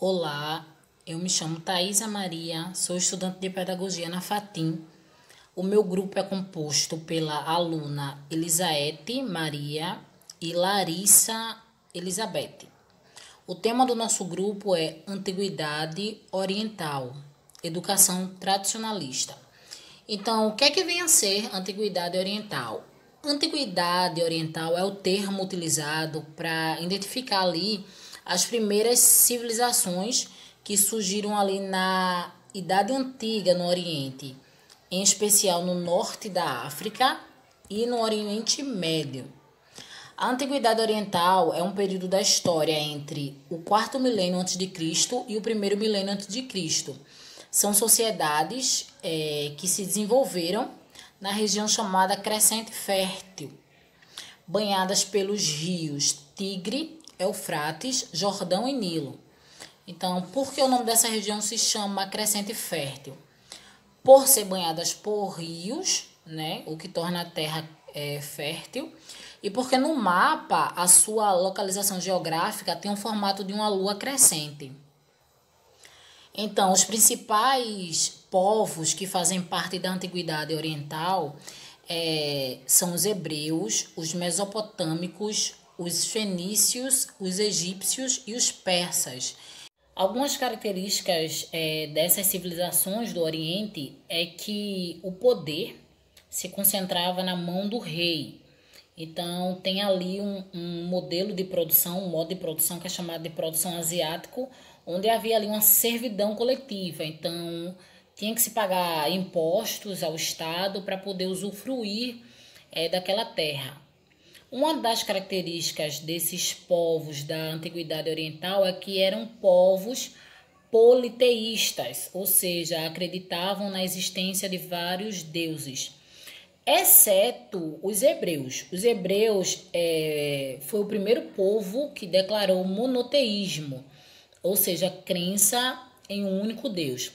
Olá, eu me chamo Thaisa Maria, sou estudante de pedagogia na Fatim. O meu grupo é composto pela aluna Elisaete Maria e Larissa Elizabeth. O tema do nosso grupo é Antiguidade Oriental, Educação Tradicionalista. Então, o que é que vem a ser Antiguidade Oriental? Antiguidade Oriental é o termo utilizado para identificar ali as primeiras civilizações que surgiram ali na Idade Antiga no Oriente, em especial no norte da África e no Oriente Médio. A Antiguidade Oriental é um período da história entre o quarto milênio antes de Cristo e o primeiro milênio antes de Cristo. São sociedades que se desenvolveram na região chamada Crescente Fértil, banhadas pelos rios Tigre, Eufrates, Jordão e Nilo. Então, por que o nome dessa região se chama Crescente Fértil? Por ser banhadas por rios, né, o que torna a terra fértil, e porque no mapa a sua localização geográfica tem um formato de uma lua crescente. Então, os principais povos que fazem parte da Antiguidade Oriental são os hebreus, os mesopotâmicos, os fenícios, os egípcios e os persas. Algumas características dessas civilizações do Oriente é que o poder se concentrava na mão do rei. Então, tem ali um modelo de produção, um modo de produção que é chamado de produção asiático, onde havia ali uma servidão coletiva. Então, tinha que se pagar impostos ao Estado para poder usufruir daquela terra. Uma das características desses povos da Antiguidade Oriental é que eram povos politeístas, ou seja, acreditavam na existência de vários deuses, exceto os hebreus. Os hebreus foi o primeiro povo que declarou monoteísmo, ou seja, crença em um único Deus.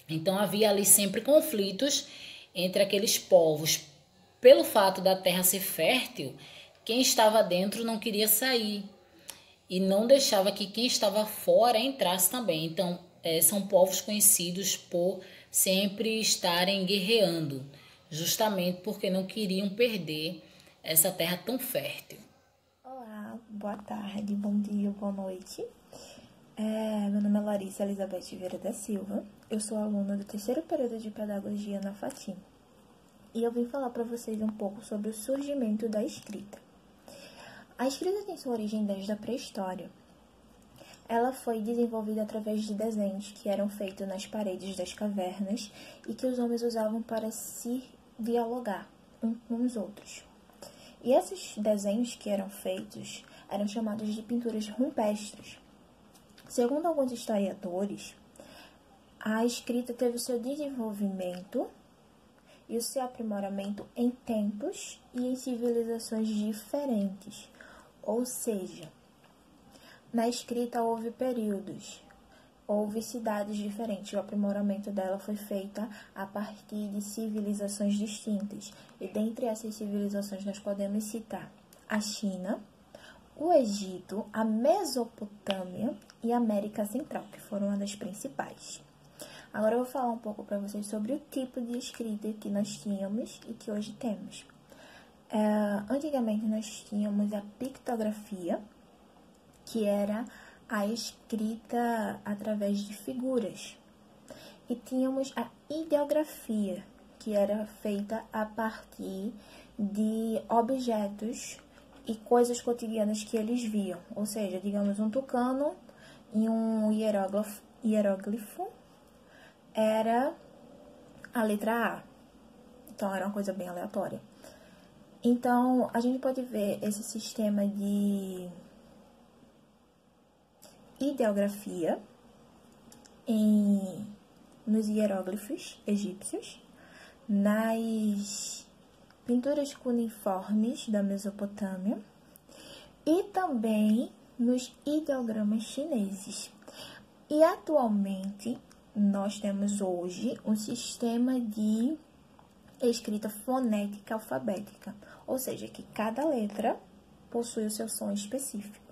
Então havia ali sempre conflitos entre aqueles povos. Pelo fato da terra ser fértil, quem estava dentro não queria sair e não deixava que quem estava fora entrasse também. Então, são povos conhecidos por sempre estarem guerreando, justamente porque não queriam perder essa terra tão fértil. Olá, boa tarde, bom dia, boa noite. Meu nome é Larissa Elizabeth Vieira da Silva, eu sou aluna do terceiro período de Pedagogia na Fatim. E eu vim falar para vocês um pouco sobre o surgimento da escrita. A escrita tem sua origem desde a pré-história. Ela foi desenvolvida através de desenhos que eram feitos nas paredes das cavernas e que os homens usavam para se dialogar uns com os outros. E esses desenhos que eram feitos eram chamados de pinturas rupestres. Segundo alguns historiadores, a escrita teve o seu desenvolvimento e o seu aprimoramento em tempos e em civilizações diferentes. Ou seja, na escrita houve períodos, houve cidades diferentes. O aprimoramento dela foi feito a partir de civilizações distintas. E dentre essas civilizações nós podemos citar a China, o Egito, a Mesopotâmia e a América Central, que foram uma das principais. Agora eu vou falar um pouco para vocês sobre o tipo de escrita que nós tínhamos e que hoje temos. Antigamente nós tínhamos a pictografia, que era a escrita através de figuras. E tínhamos a ideografia, que era feita a partir de objetos e coisas cotidianas que eles viam. Ou seja, digamos, um tucano e um hieróglifo era a letra A. Então, era uma coisa bem aleatória. Então, a gente pode ver esse sistema de ideografia nos hieróglifos egípcios, nas pinturas cuneiformes da Mesopotâmia e também nos ideogramas chineses. E atualmente nós temos hoje um sistema de escrita fonética alfabética, ou seja, que cada letra possui o seu som específico.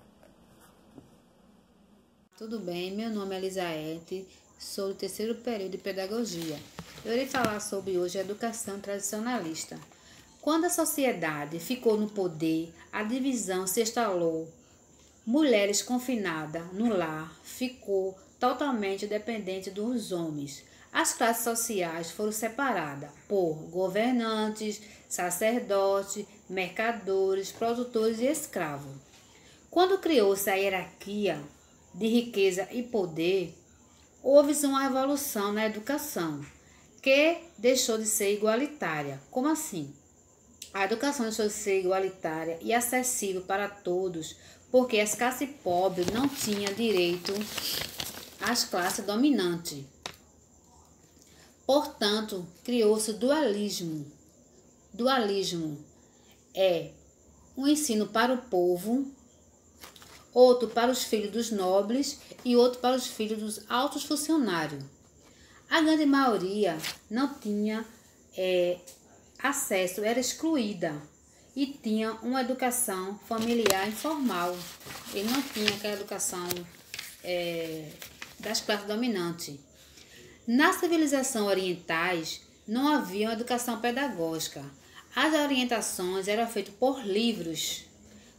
Tudo bem, meu nome é Elisaete, sou do terceiro período de Pedagogia. Eu irei falar sobre hoje a educação tradicionalista. Quando a sociedade ficou no poder, a divisão se instalou. Mulheres confinadas no lar ficou totalmente dependente dos homens. As classes sociais foram separadas por governantes, sacerdotes, mercadores, produtores e escravos. Quando criou-se a hierarquia de riqueza e poder, houve uma revolução na educação, que deixou de ser igualitária. Como assim? A educação deixou de ser igualitária e acessível para todos, porque as classes pobres não tinham direito às classes dominantes. Portanto, criou-se o dualismo. Dualismo é um ensino para o povo, outro para os filhos dos nobres e outro para os filhos dos altos funcionários. A grande maioria não tinha acesso, era excluída e tinha uma educação familiar informal. Ele não tinha aquela educação das classes dominantes. Nas civilizações orientais não havia uma educação pedagógica. As orientações eram feitas por livros.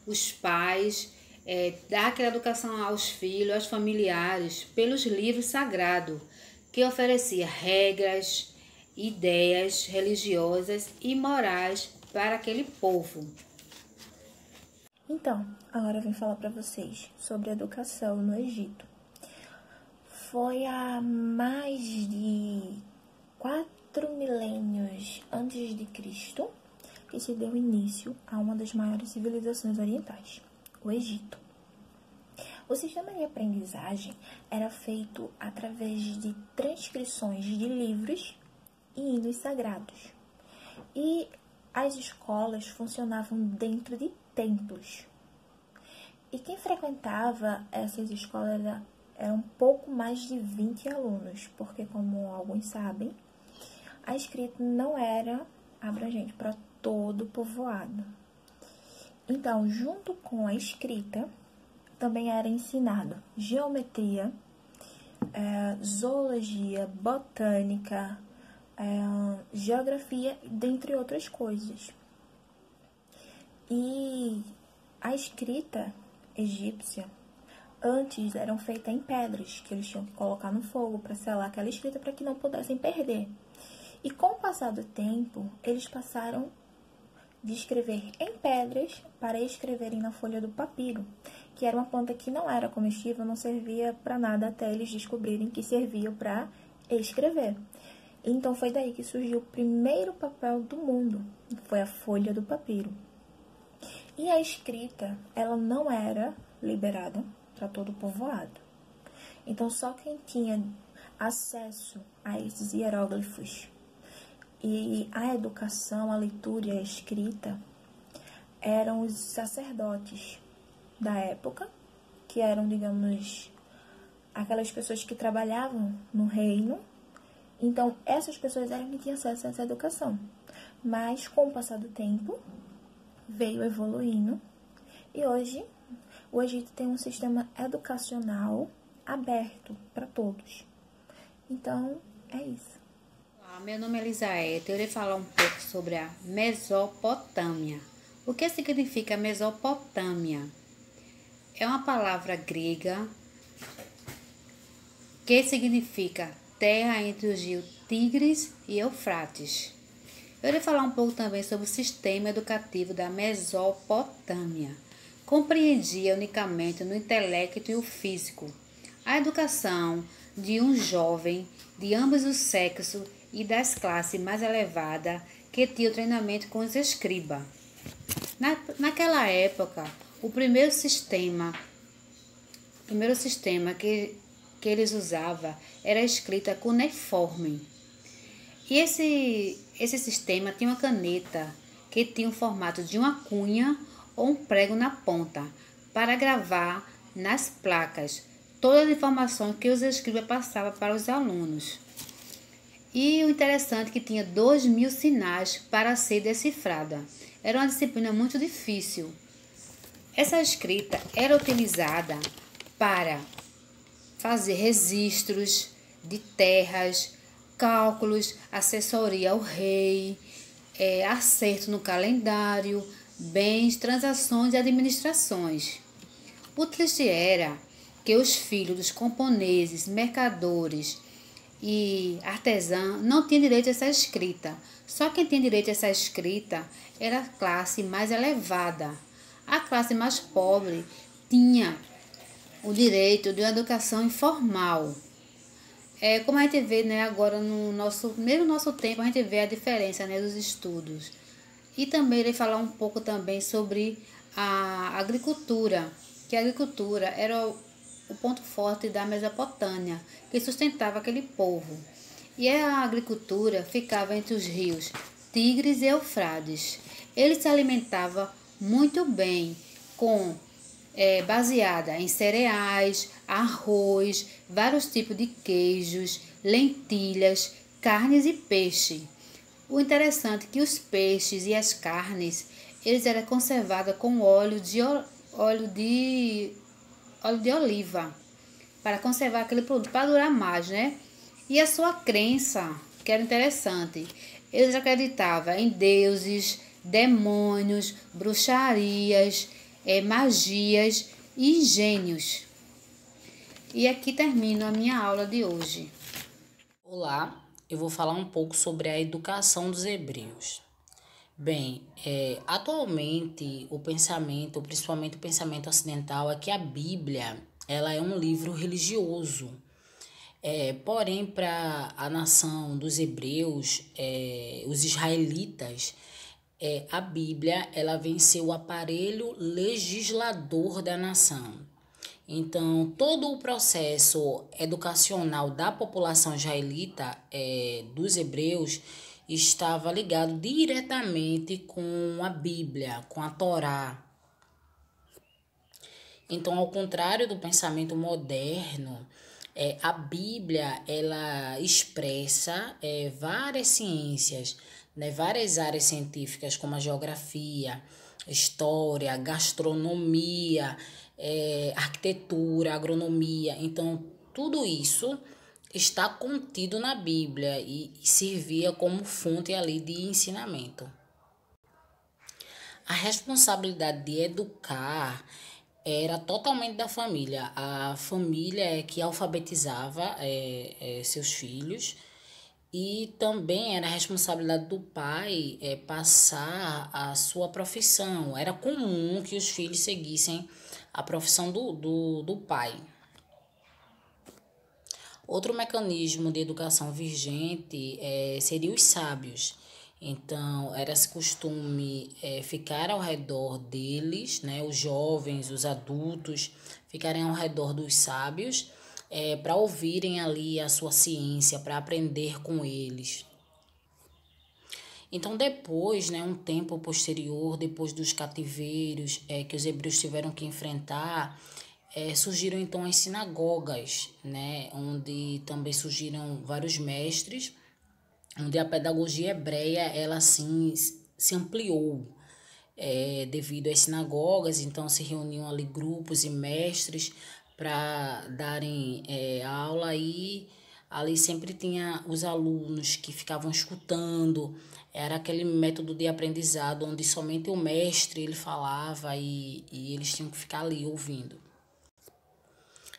Os pais dar aquela educação aos filhos, aos familiares, pelos livros sagrados, que oferecia regras, ideias religiosas e morais para aquele povo. Então, agora eu vim falar para vocês sobre a educação no Egito. Foi há mais de 4 milênios antes de Cristo que se deu início a uma das maiores civilizações orientais, o Egito. O sistema de aprendizagem era feito através de transcrições de livros e hinos sagrados. E as escolas funcionavam dentro de templos. E quem frequentava essas escolas era um pouco mais de 20 alunos, porque, como alguns sabem, a escrita não era abrangente para todo o povoado. Então, junto com a escrita, também era ensinado geometria, zoologia, botânica, geografia, dentre outras coisas. E a escrita egípcia antes eram feitas em pedras, que eles tinham que colocar no fogo para selar aquela escrita para que não pudessem perder. E com o passar do tempo, eles passaram de escrever em pedras para escreverem na folha do papiro, que era uma planta que não era comestível, não servia para nada até eles descobrirem que servia para escrever. Então foi daí que surgiu o primeiro papel do mundo, foi a folha do papiro. E a escrita, ela não era liberada para todo o povoado. Então só quem tinha acesso a esses hieróglifos e a educação, a leitura e a escrita eram os sacerdotes da época, que eram, digamos, aquelas pessoas que trabalhavam no reino. Então, essas pessoas eram que tinham acesso a essa educação. Mas, com o passar do tempo, veio evoluindo. E hoje, o Egito tem um sistema educacional aberto para todos. Então, é isso. Olá, meu nome é Elisaete. Eu irei falar um pouco sobre a Mesopotâmia. O que significa Mesopotâmia? É uma palavra grega que significa terra entre os rios Tigres e Eufrates. Eu irei falar um pouco também sobre o sistema educativo da Mesopotâmia. Compreendia unicamente no intelecto e o físico. A educação de um jovem de ambos os sexos e das classes mais elevadas que tinha o treinamento com os escribas. Naquela época, o primeiro sistema que eles usavam era a escrita cuneiforme. E esse sistema tinha uma caneta que tinha o formato de uma cunha ou um prego na ponta, para gravar nas placas todas as informações que os escribas passavam para os alunos. E o interessante é que tinha 2.000 sinais para ser decifrada. Era uma disciplina muito difícil. Essa escrita era utilizada para fazer registros de terras, cálculos, assessoria ao rei, acerto no calendário, bens, transações e administrações. O triste era que os filhos dos camponeses, mercadores e artesãos não tinham direito a essa escrita. Só quem tinha direito a essa escrita era a classe mais elevada. A classe mais pobre tinha o direito de uma educação informal. Como a gente vê, né, agora mesmo no nosso tempo, a gente vê a diferença, né, dos estudos. E também irei falar um pouco também sobre a agricultura, que a agricultura era o ponto forte da Mesopotâmia, que sustentava aquele povo. E a agricultura ficava entre os rios Tigres e Eufrates. Ele se alimentava muito bem, baseada em cereais, arroz, vários tipos de queijos, lentilhas, carnes e peixe. O interessante é que os peixes e as carnes, eles eram conservados com óleo de oliva, para conservar aquele produto, para durar mais, né? E a sua crença, que era interessante, eles acreditavam em deuses, demônios, bruxarias, magias e gênios. E aqui termino a minha aula de hoje. Olá, eu vou falar um pouco sobre a educação dos hebreus. Bem, atualmente principalmente o pensamento ocidental, é que a Bíblia ela é um livro religioso. Porém, para a nação dos hebreus, os israelitas, a Bíblia ela vem ser o aparelho legislador da nação. Então, todo o processo educacional da população israelita, dos hebreus, estava ligado diretamente com a Bíblia, com a Torá. Então, ao contrário do pensamento moderno, a Bíblia ela expressa várias ciências, né, várias áreas científicas como a geografia, história, gastronomia, arquitetura, agronomia. Então, tudo isso está contido na Bíblia e servia como fonte ali de ensinamento. A responsabilidade de educar era totalmente da família. A família é que alfabetizava seus filhos, e também era a responsabilidade do pai passar a sua profissão. Era comum que os filhos seguissem a profissão do pai. Outro mecanismo de educação vigente seria os sábios. Então, era esse costume ficar ao redor deles, né, os jovens, os adultos, ficarem ao redor dos sábios, para ouvirem ali a sua ciência, para aprender com eles. Então, depois, né, um tempo posterior, depois dos cativeiros que os hebreus tiveram que enfrentar, surgiram então as sinagogas, né, onde também surgiram vários mestres, onde a pedagogia hebreia ela assim se ampliou devido às sinagogas. Então se reuniam ali grupos e mestres para darem aula, e ali sempre tinha os alunos que ficavam escutando. Era aquele método de aprendizado onde somente o mestre ele falava e eles tinham que ficar ali ouvindo.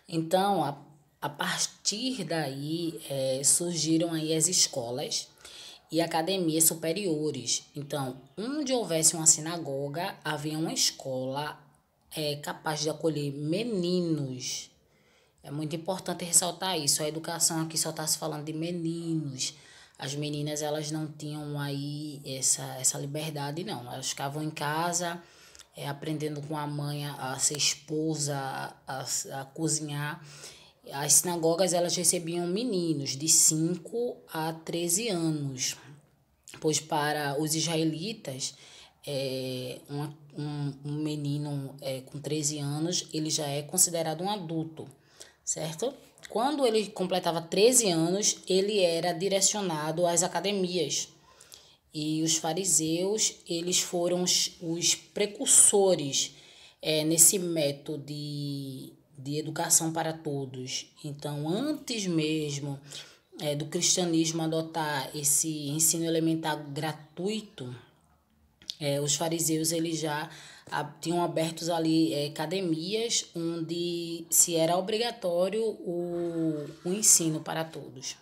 Então, a partir daí, surgiram aí as escolas e academias superiores. Então, onde houvesse uma sinagoga, havia uma escola capaz de acolher meninos. É muito importante ressaltar isso. A educação aqui só está se falando de meninos. As meninas, elas não tinham aí essa liberdade, não. Elas ficavam em casa, aprendendo com a mãe a ser esposa, a cozinhar. As sinagogas elas recebiam meninos de 5 a 13 anos, pois para os israelitas, um menino com 13 anos ele já é considerado um adulto, certo? Quando ele completava 13 anos, ele era direcionado às academias. E os fariseus, eles foram os precursores nesse método de educação para todos. Então, antes mesmo do cristianismo adotar esse ensino elementar gratuito, os fariseus eles já tinham abertos ali academias onde se era obrigatório o ensino para todos.